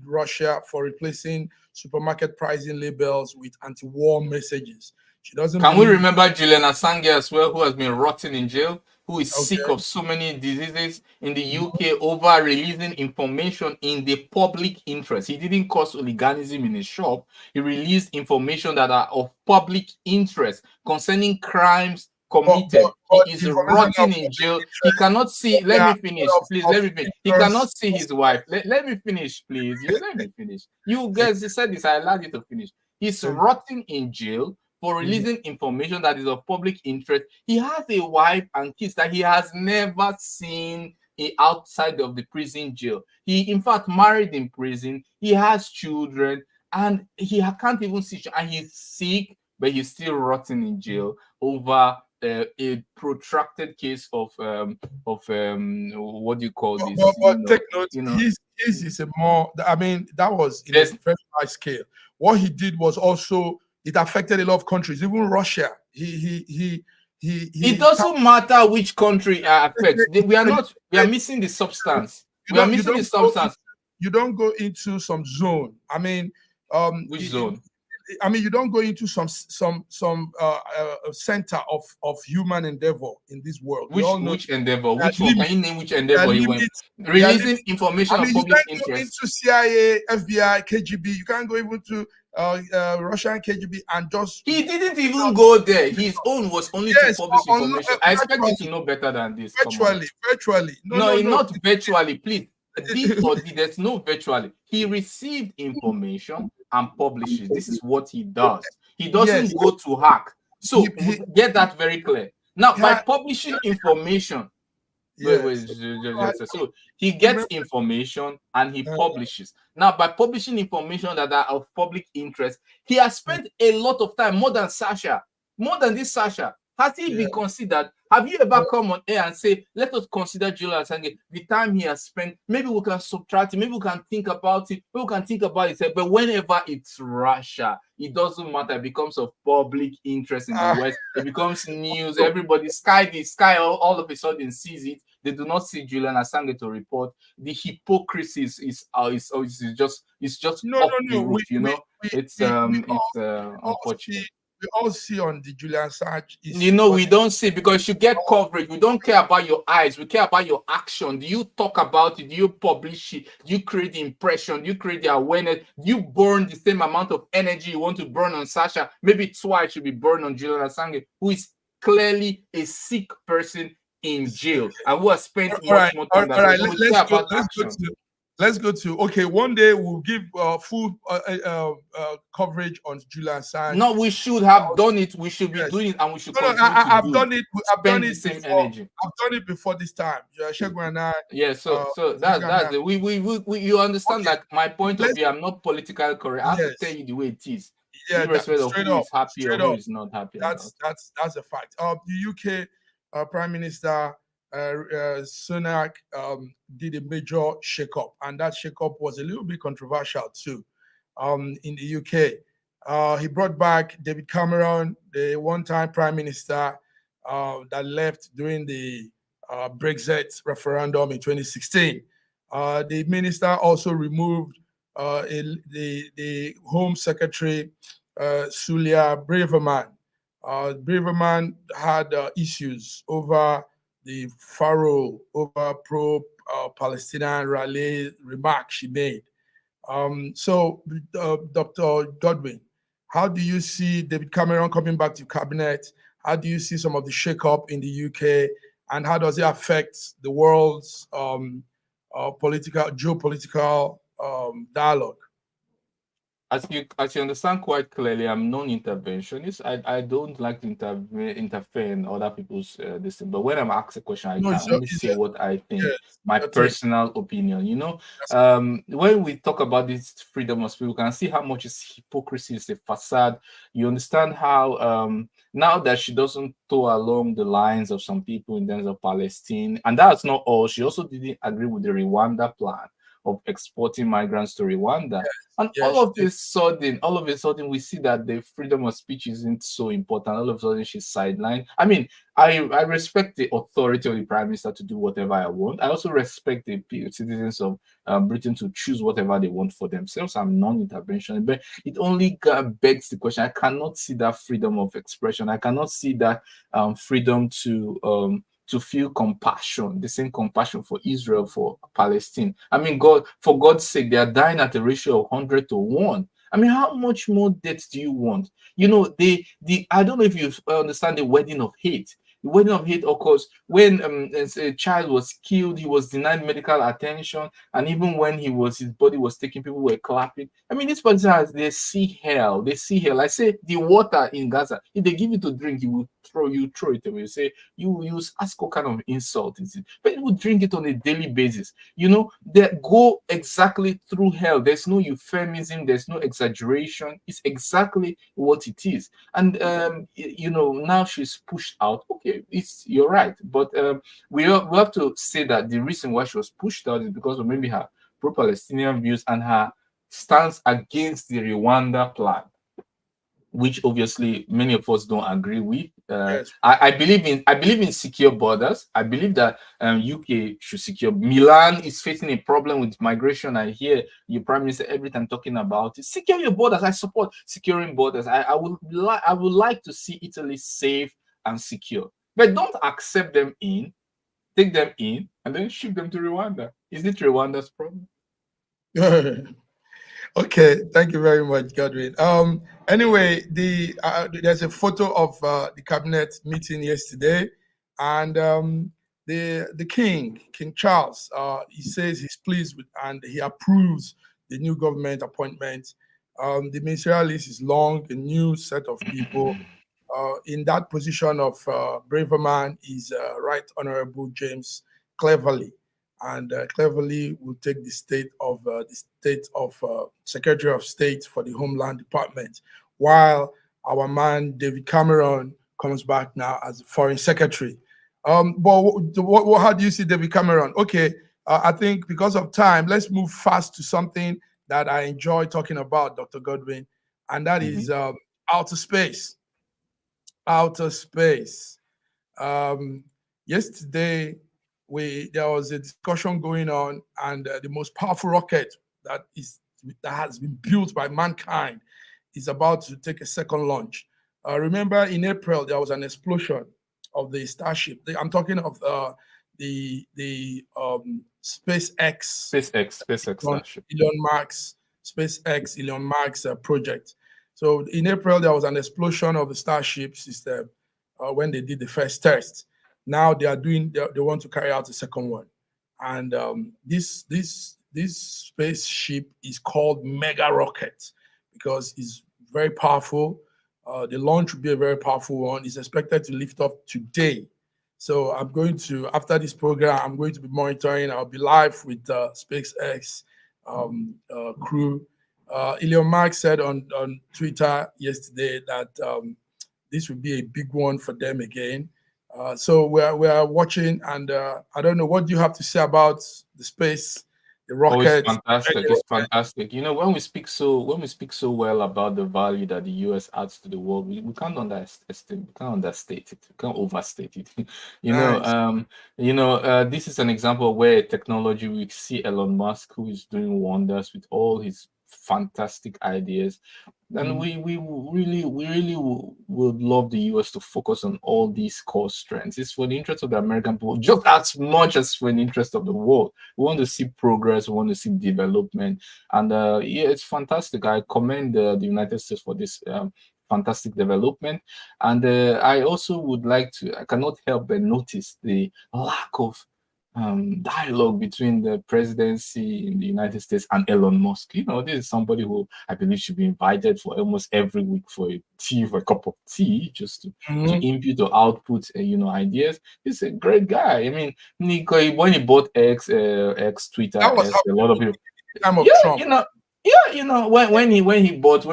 Russia for replacing supermarket pricing labels with anti-war messages. She doesn't. Can we remember Julian Assange as well, who has been rotting in jail, who is sick of so many diseases in the UK over releasing information in the public interest? He didn't cause hooliganism in his shop. He released information that are of public interest concerning crimes committed. He is rotting in jail. He cannot see. Let me finish, please. Let me finish. He cannot see his wife. Let me finish, please. Let me finish. You guys said this. I allowed you to finish. He's rotting in jail for releasing information that is of public interest. He has a wife and kids that he has never seen outside of the prison jail. He, in fact, married in prison. He has children, and he can't even see. And he's sick, but he's still rotting in jail over a protracted case of what do you call this? But take note, his is a more. I mean, that was in a very high scale. What he did was also, it affected a lot of countries, even Russia. It doesn't matter which country affects. We are missing the substance. We are missing the substance. You don't go into some zone. I mean, which zone? I mean, you don't go into some center of human endeavor in this world. Which endeavor? Which one? Can you name which endeavor he went? Releasing information of public interest. You can't go into CIA, FBI, KGB. You can't go even to Russian KGB and just. He didn't even go there. His own was only to publish information. I expect you to know better than this. Virtually. No, not virtually, please. There's no virtually. He received information and publishes. This is what he does. He doesn't go to hack. So get that very clear. Now, by publishing information, Yes. So he gets information and he publishes. Now, by publishing information that are of public interest, he has spent a lot of time, more than Sasha, more than this Sasha. Has he been considered? Have you ever come on air and say, let us consider Julian Assange, the time he has spent? Maybe we can subtract it, maybe we can think about it, maybe we can think about it. But whenever it's Russia, it doesn't matter. It becomes of public interest in the West. It becomes news. Everybody, the sky all of a sudden sees it. They do not see Julian Assange to report. The hypocrisy is just off the roof. It's unfortunate. We all see on the Julian Assange. We don't see, because you get coverage. We don't care about your eyes. We care about your action. Do you talk about it? Do you publish it? Do you create the impression? Do you create the awareness? Do you burn the same amount of energy you want to burn on Sasha? Maybe twice should be burned on Julian Assange, who is clearly a sick person in jail and who has spent much more time. All right, let's go to okay. One day we'll give full coverage on Julian Assange. No, we should have done it. We should be doing it, and we should. I've done it. I've done it same before. energy. I've done it before this time. Shegu and I. Yeah. So that's it. We you understand? Like my point of view. I'm not politically correct. I have to tell you the way it is. Yeah, irrespective of who is happy or who is not happy. That's a fact. The UK Prime Minister Sunak did a major shake-up, and that shake-up was a little bit controversial too. In the UK, he brought back David Cameron, the one-time Prime Minister that left during the Brexit referendum in 2016. The minister also removed the Home Secretary Sulia Braverman. Braverman had issues over the Pharaoh, over pro-Palestinian rally remarks she made. So, Dr. Godwin, how do you see David Cameron coming back to cabinet? How do you see some of the shake-up in the UK? And how does it affect the world's geopolitical dialogue? As you understand quite clearly, I'm non-interventionist. I don't like to interfere in other people's this thing. But when I'm asked a question, I can only say what I think, my personal opinion. When we talk about this freedom of speech, we can see how much is hypocrisy, is a facade. You understand how now that she doesn't toe along the lines of some people in terms of Palestine, and that's not all. She also didn't agree with the Rwanda plan of exporting migrants to Rwanda. All of a sudden, we see that the freedom of speech isn't so important. All of a sudden, she's sidelined. I mean, I respect the authority of the Prime Minister to do whatever I want. I also respect the citizens of Britain to choose whatever they want for themselves. I'm non-intervention, but it only begs the question. I cannot see that freedom of expression. I cannot see that freedom to feel compassion, the same compassion for Israel, for Palestine. I mean, for God's sake, they are dying at a ratio of 100 to 1. I mean, how much more death do you want? I don't know if you understand the wedding of hate. The wedding of hate occurs when a child was killed, he was denied medical attention, and even when his body was taken, people were clapping. I mean, these person they see hell. They see hell. I say the water in Gaza, if they give you to drink, you will throw it away. You say you ask what kind of insult is it? But you will drink it on a daily basis. They go exactly through hell. There's no euphemism, there's no exaggeration. It's exactly what it is. And now she's pushed out. Okay, you're right, but we have to say that the reason why she was pushed out is because of maybe her pro-Palestinian views and her stance against the Rwanda plan, which obviously many of us don't agree with. I believe in secure borders. I believe that UK should secure. Milan is facing a problem with migration. I hear your Prime Minister every time talking about it. Secure your borders. I support securing borders. I would like to see Italy safe and secure, but don't accept them in, take them in, and then ship them to Rwanda. Is it Rwanda's problem? Okay, thank you very much, Godwin. Anyway, there's a photo of the cabinet meeting yesterday, and the King Charles, he says he's pleased with and he approves the new government appointment. The ministerial list is long, a new set of people. In that position of Braverman is Right Honorable James cleverly, and cleverly will take the state of Secretary of State for the Homeland Department, while our man David Cameron comes back now as the Foreign Secretary. But how do you see David Cameron? Okay, I think because of time, let's move fast to something that I enjoy talking about, Dr. Godwin, and that is outer space. Outer space. Yesterday, there was a discussion going on, and the most powerful rocket that has been built by mankind is about to take a second launch. Remember, in April there was an explosion of the Starship. I'm talking of the SpaceX Starship. Elon Musk's project. So in April there was an explosion of the Starship system when they did the first test. Now they want to carry out the second one, and this spaceship is called Mega Rocket because it's very powerful. The launch will be a very powerful one. It's expected to lift off today. So after this program, I'm going to be monitoring. I'll be live with SpaceX crew. Elon Musk said on Twitter yesterday that this will be a big one for them again. So we are watching, and I don't know, what do you have to say about the space, the rocket? It's fantastic. It's fantastic. You know, when we speak so well about the value that the US adds to the world, we can't underestimate, we can't understate it, we can't overstate it. This is an example where technology, we see Elon Musk, who is doing wonders with all his fantastic ideas. And we really would love the US to focus on all these core strengths. It's for the interest of the American people just as much as for the interest of the world. We want to see progress, we want to see development, and it's fantastic. I commend the United States for this fantastic development, and I also I cannot help but notice the lack of dialogue between the presidency in the United States and Elon Musk. You know, this is somebody who I believe should be invited for almost every week for a cup of tea, just to input or output, ideas. He's a great guy. I mean, when he bought X Twitter, a lot of people. Trump. When he bought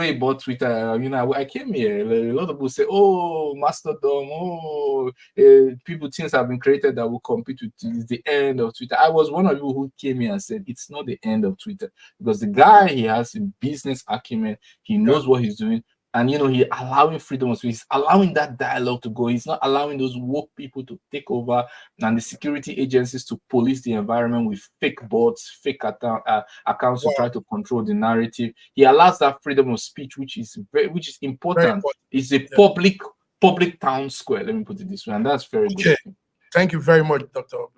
Twitter, I came here. A lot of people say, "Oh, Mastodon, things have been created that will compete with the end of Twitter." I was one of you who came here and said it's not the end of Twitter, because the guy, he has a business acumen, he knows what he's doing, and he's allowing freedom of speech, he's allowing that dialogue to go. He's not allowing those woke people to take over and the security agencies to police the environment with fake bots, fake accounts to try to control the narrative. He allows that freedom of speech, which is important. It's a public town square. Let me put it this way, and that's very good. Thank you very much, Dr.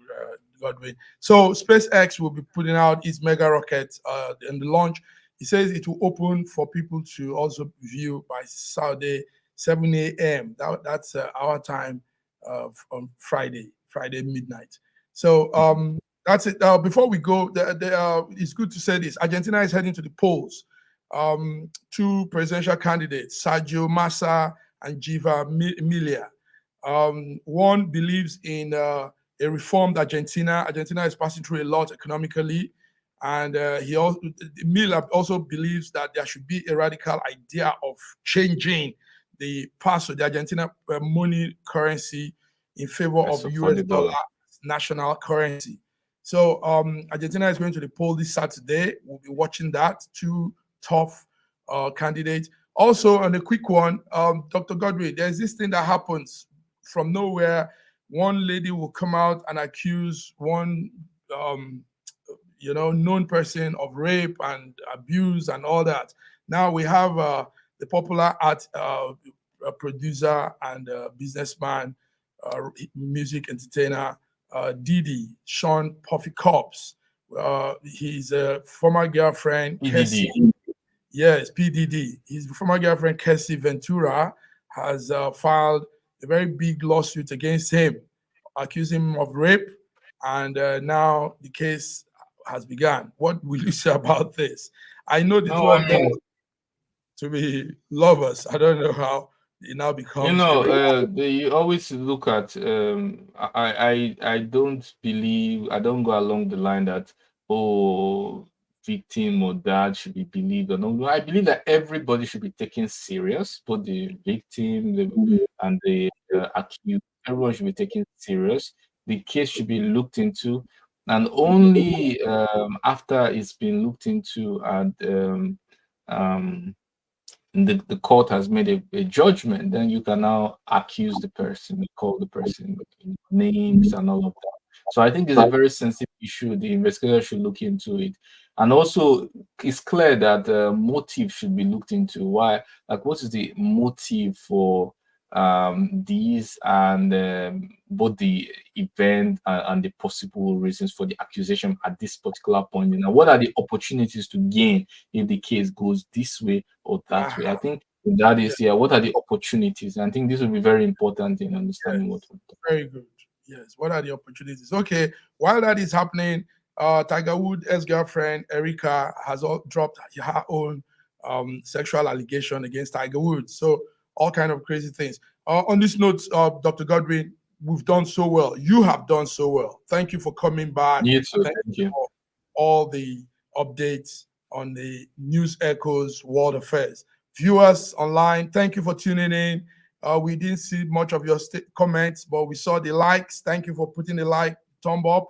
Godwin. So SpaceX will be putting out its mega rocket in the launch. He says it will open for people to also view by Saturday, 7 a.m. That's our time on Friday midnight. So that's it. Before we go, it's good to say this. Argentina is heading to the polls. Two presidential candidates, Sergio Massa and Javier Milei. One believes in a reformed Argentina. Argentina is passing through a lot economically. And Milei also believes that there should be a radical idea of changing the peso, the Argentina money currency, in favor of US dollar national currency. So Argentina is going to the poll this Saturday. We'll be watching that. Two tough candidates. Also, on a quick one, Dr. Godwin, there's this thing that happens from nowhere. One lady will come out and accuse one known person of rape and abuse and all that. Now we have the popular art producer and businessman, music entertainer, Diddy Combs. His former girlfriend, Cassie. Yes, PDD. His former girlfriend, Cassie Ventura, has filed a very big lawsuit against him, accusing him of rape, and now the case has begun. What will you say about this? I know the two of them to be lovers. I don't know how it now You becomes know, you always look at. I don't believe. I don't go along the line that victim or dad should be believed or no. I believe that everybody should be taken serious, both the victim and the accused. Everyone should be taken serious. The case should be looked into, and only after it's been looked into and the court has made a judgment, then you can now accuse the person, call the person names and all of that. So I think it's a very sensitive issue. The investigator should look into it. And also, it's clear that motive should be looked into. Why? Like, what is the motive for these and both the event and the possible reasons for the accusation at this particular point? And what are the opportunities to gain if the case goes this way or that way? I think that is, what are the opportunities? And I think this will be very important in understanding what we're doing. Very good. Yes. What are the opportunities? Okay. While that is happening, Tiger Woods' ex-girlfriend Erica has dropped her own sexual allegation against Tiger Woods. So all kind of crazy things. On this note, Dr. Godwin, we've done so well. You have done so well. Thank you for coming back. You too. Thank you for all the updates on the News Echoes World Affairs. Viewers online, thank you for tuning in. We didn't see much of your comments, but we saw the likes. Thank you for putting the like, thumb up.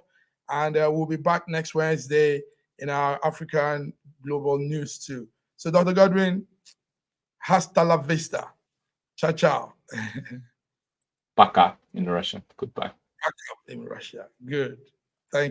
And we'll be back next Wednesday in our African Global News too. So, Dr. Godwin, hasta la vista. Ciao, ciao. Paka in Russian. Goodbye. Paka in Russia. Good.